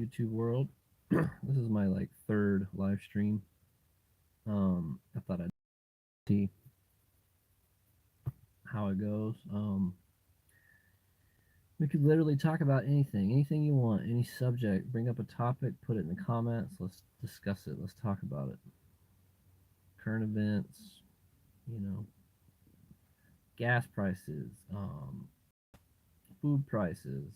YouTube world. This is my like third live stream. I thought I'd see how it goes. We could literally talk about anything you want, any subject. Bring up a topic, put it in the comments. Let's discuss it. Let's talk about it. Current events, you know, gas prices, food prices,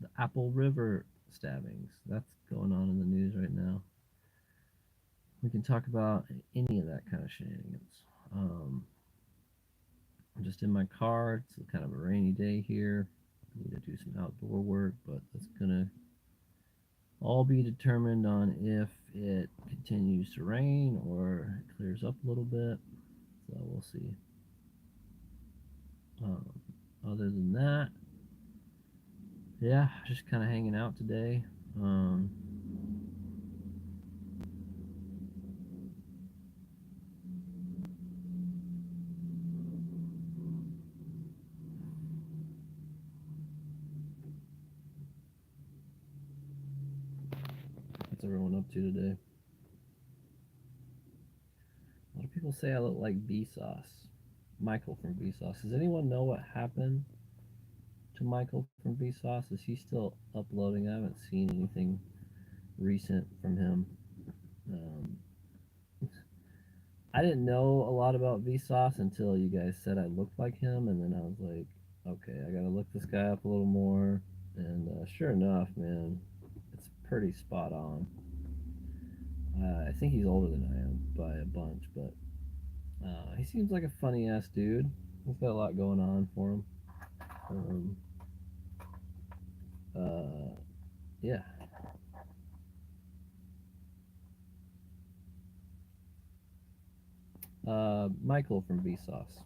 the Apple River stabbings. That's going on in the news right now. We can talk about any of that kind of shenanigans. I'm just in my car. It's kind of a rainy day here. I need to do some outdoor work, but that's gonna all be determined on if it continues to rain or it clears up a little bit. So we'll see. Other than that, yeah, just kind of hanging out today. What's everyone up to today? A lot of people say I look like Vsauce. Michael from Vsauce. Does anyone know what happened to Michael from Vsauce? Is he still uploading? I haven't seen anything recent from him. Um, I didn't know a lot about Vsauce until you guys said I looked like him, and then I was like, okay, I gotta look this guy up a little more. And sure enough, man, it's pretty spot on. I think he's older than I am by a bunch, but he seems like a funny ass dude. He's got a lot going on for him. Um, uh, yeah. Michael from Vsauce.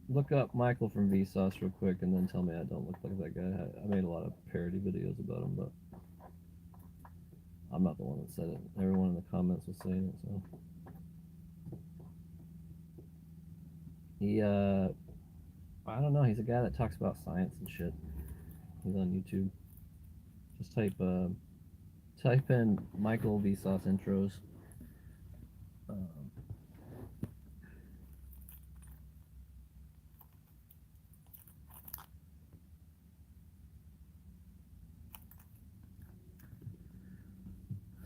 Look up Michael from Vsauce real quick, and then tell me I don't look like that guy. I made a lot of parody videos about him, but I'm not the one that said it. Everyone in the comments was saying it, so he I don't know, he's a guy that talks about science and shit. He's on YouTube. Just type in Michael Vsauce intros. Um,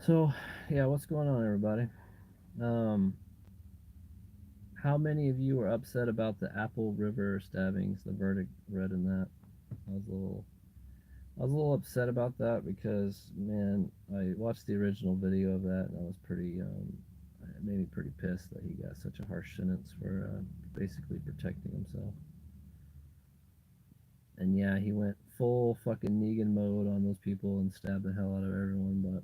so yeah, what's going on, everybody? Um, how many of you are upset about the Apple River stabbings? The verdict read in that. I was a little I was a little upset about that because, man, I watched the original video of that and I was pretty, it made me pretty pissed that he got such a harsh sentence for basically protecting himself. And yeah, he went full fucking Negan mode on those people and stabbed the hell out of everyone, but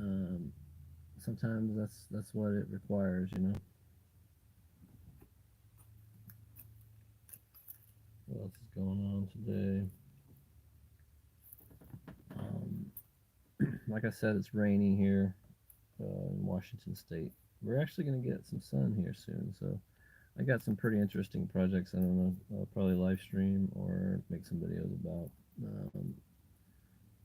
um, sometimes that's what it requires, you know. What else is going on today? Um, like I said, it's raining here in Washington State. We're actually going to get some sun here soon, so I got some pretty interesting projects. I don't know. I'll probably live stream or make some videos about. Um,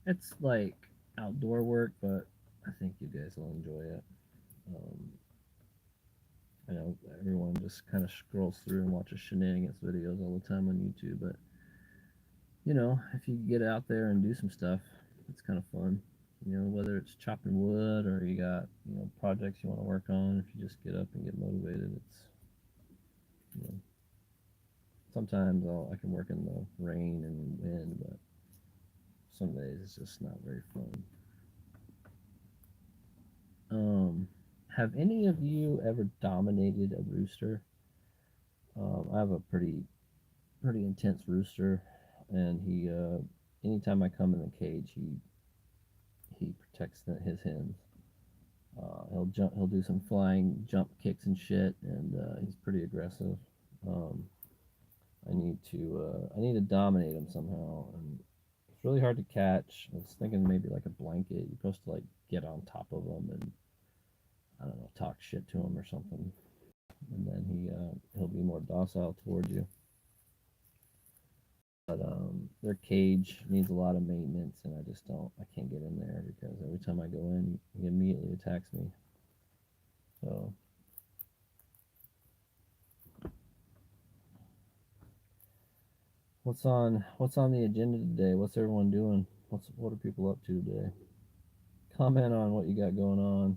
it's like outdoor work, but I think you guys will enjoy it. Um, I know everyone just kind of scrolls through and watches shenanigans videos all the time on YouTube, but you know, if you get out there and do some stuff, it's kind of fun. You know, whether it's chopping wood or you got projects you want to work on, if you just get up and get motivated, it's you know sometimes I can work in the rain and wind, but some days it's just not very fun. Um, have any of you ever dominated a rooster? I have a pretty intense rooster, and he anytime I come in the cage, he protects his hens. He'll jump, he'll do some flying jump kicks and shit, and he's pretty aggressive. Um, I need to dominate him somehow, and it's really hard to catch. I was thinking maybe like a blanket. You're supposed to like get on top of him and I don't know, talk shit to him or something, and then he'll be more docile towards you. but their cage needs a lot of maintenance, and I can't get in there because every time I go in, he immediately attacks me. So what's on the agenda today? What's everyone doing? What are people up to today? Comment on what you got going on.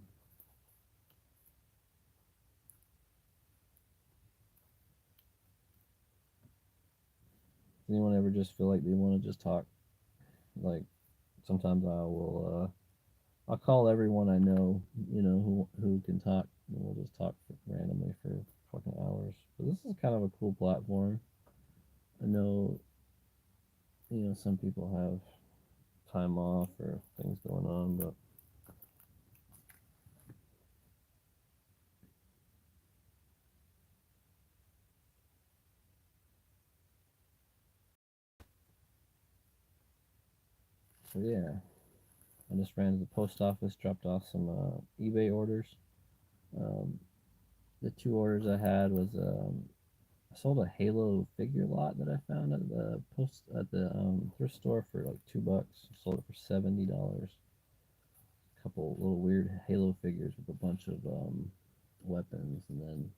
Does anyone ever just feel like they want to just talk? Like sometimes I'll call everyone I know, who can talk, and we'll just talk randomly for fucking hours. But this is kind of a cool platform. I know, some people have time off or things going on, but so yeah, I just ran to the post office, dropped off some eBay orders. Um, the two orders I had was I sold a Halo figure lot that I found at the thrift store for like $2. Sold it for $70. A couple little weird Halo figures with a bunch of weapons, and then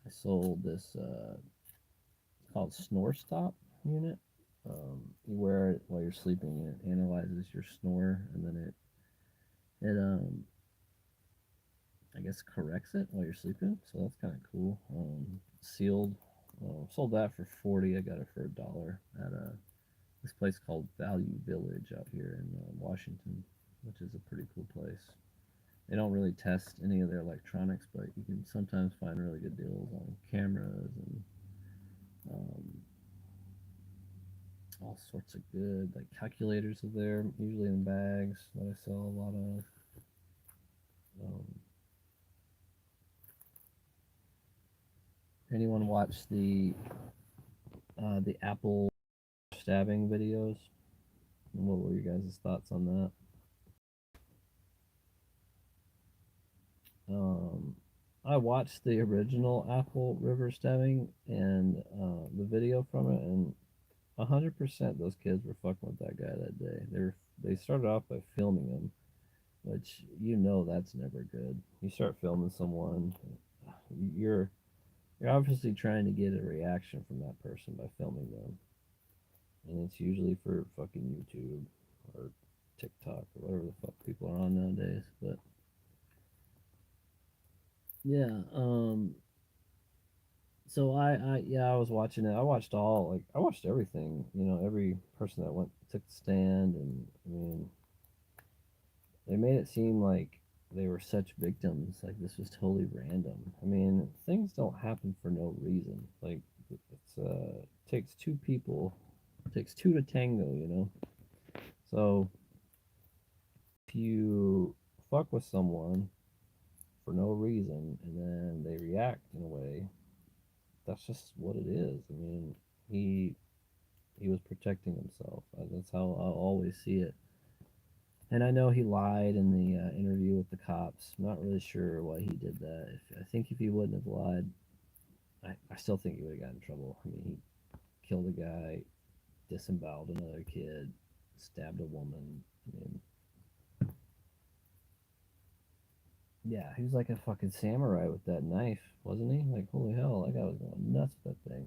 I sold this. It's called Snore Stop unit. You wear it while you're sleeping. It analyzes your snore, and then it I guess corrects it while you're sleeping. So that's kind of cool. Sealed. Sold that for 40. I got it for $1 at this place called Value Village out here in Washington, which is a pretty cool place. They don't really test any of their electronics, but you can sometimes find really good deals on cameras and um, all sorts of good like calculators are there, usually in bags that I sell a lot of. Um, anyone watch the Apple stabbing videos? What were your guys' thoughts on that? Um, I watched the original Apple River stabbing and the video from it, and 100% those kids were fucking with that guy that day. They started off by filming him, which that's never good. You start filming someone, you're you're obviously trying to get a reaction from that person by filming them, and it's usually for fucking YouTube or TikTok or whatever the fuck people are on nowadays. But yeah, so I was watching it. I watched everything. Every person that went took the stand, and I mean, they made it seem like they were such victims. Like this was totally random. I mean, things don't happen for no reason. Like it takes two people, it takes two to tango. So if you fuck with someone for no reason and then they react in a way, that's just what it is. I mean, he he was protecting himself. That's how I'll always see it. And I know he lied in the interview with the cops. I'm not really sure why he did that. I think if he wouldn't have lied, I still think he would have gotten in trouble. I mean, he killed a guy, disemboweled another kid, stabbed a woman. I mean, yeah, he was like a fucking samurai with that knife, wasn't he? Like, holy hell, that guy was going nuts with that thing.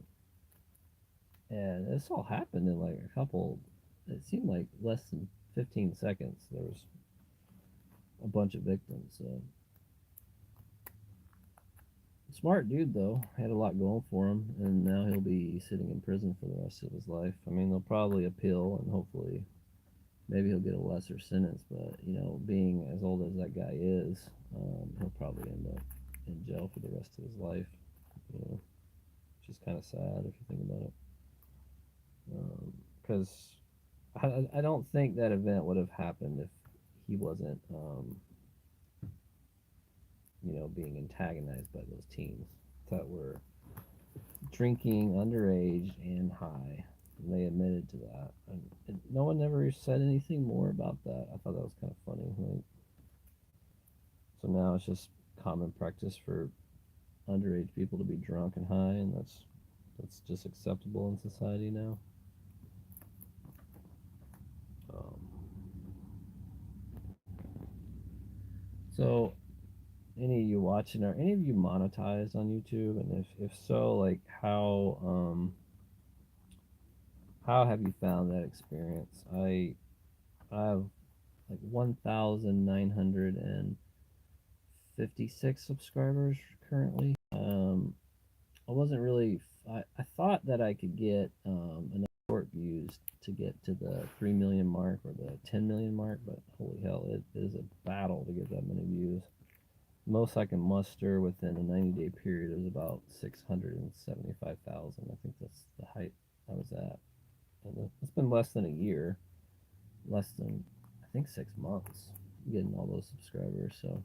And this all happened in like it seemed like less than 15 seconds. There was a bunch of victims. So smart dude though, had a lot going for him, and now he'll be sitting in prison for the rest of his life. I mean, they'll probably appeal, and hopefully, maybe he'll get a lesser sentence. But being as old as that guy is, he'll probably end up in jail for the rest of his life. Which is kind of sad if you think about it. Because I don't think that event would have happened if he wasn't, being antagonized by those teens that were drinking underage and high. And they admitted to that. And no one ever said anything more about that. I thought that was kind of funny. Like, so now it's just common practice for underage people to be drunk and high, and that's just acceptable in society now. So, any of you watching, are any of you monetized on YouTube? And if so, like how have you found that experience? I have like 1,956 subscribers currently. I wasn't really. I thought that I could get enough short views to get to the 3 million mark or the 10 million mark, but holy hell, it is a battle to get that many views. Most I can muster within a 90-day period is about 675,000. I think that's the height I was at. And it's been less than a year, less than, I think, 6 months getting all those subscribers. So,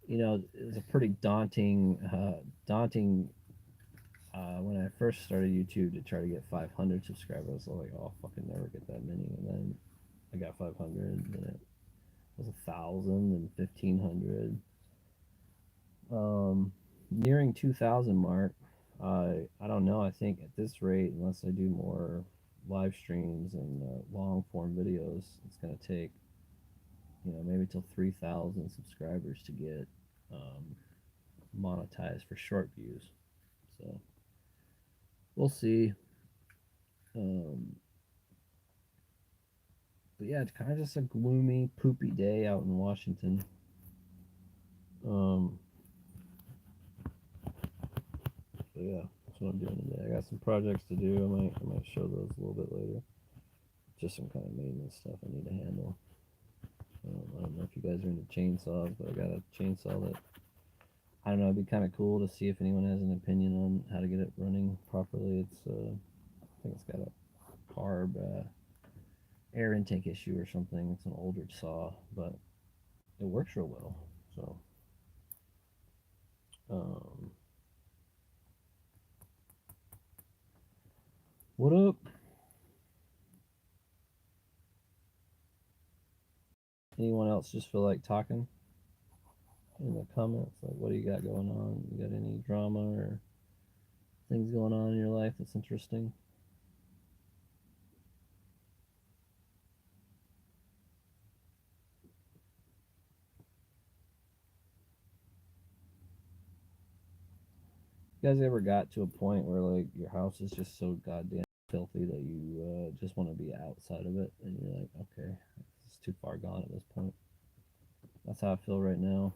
it was a pretty daunting when I first started YouTube to try to get 500 subscribers. I was like, oh, I'll fucking never get that many. And then I got 500, and then it was 1,000 and 1,500. Nearing 2,000 mark. I don't know. I think at this rate, unless I do more live streams and long form videos, it's gonna take maybe till 3,000 subscribers to get um, monetized for short views. So we'll see. Um, but yeah, it's kind of just a gloomy, poopy day out in Washington. Um, so yeah, that's what I'm doing today. I got some projects to do. I might show those a little bit later. Just some kind of maintenance stuff I need to handle. I don't know if you guys are into chainsaws, but I got a chainsaw that I don't know. It'd be kind of cool to see if anyone has an opinion on how to get it running properly. I think it's got a carb air intake issue or something. It's an older saw, but it works real well. So, um, what up? Anyone else just feel like talking in the comments? Like, what do you got going on? You got any drama or things going on in your life that's interesting? You guys ever got to a point where like your house is just so goddamn filthy that you just want to be outside of it, and you're like, okay, it's too far gone at this point. That's how I feel right now.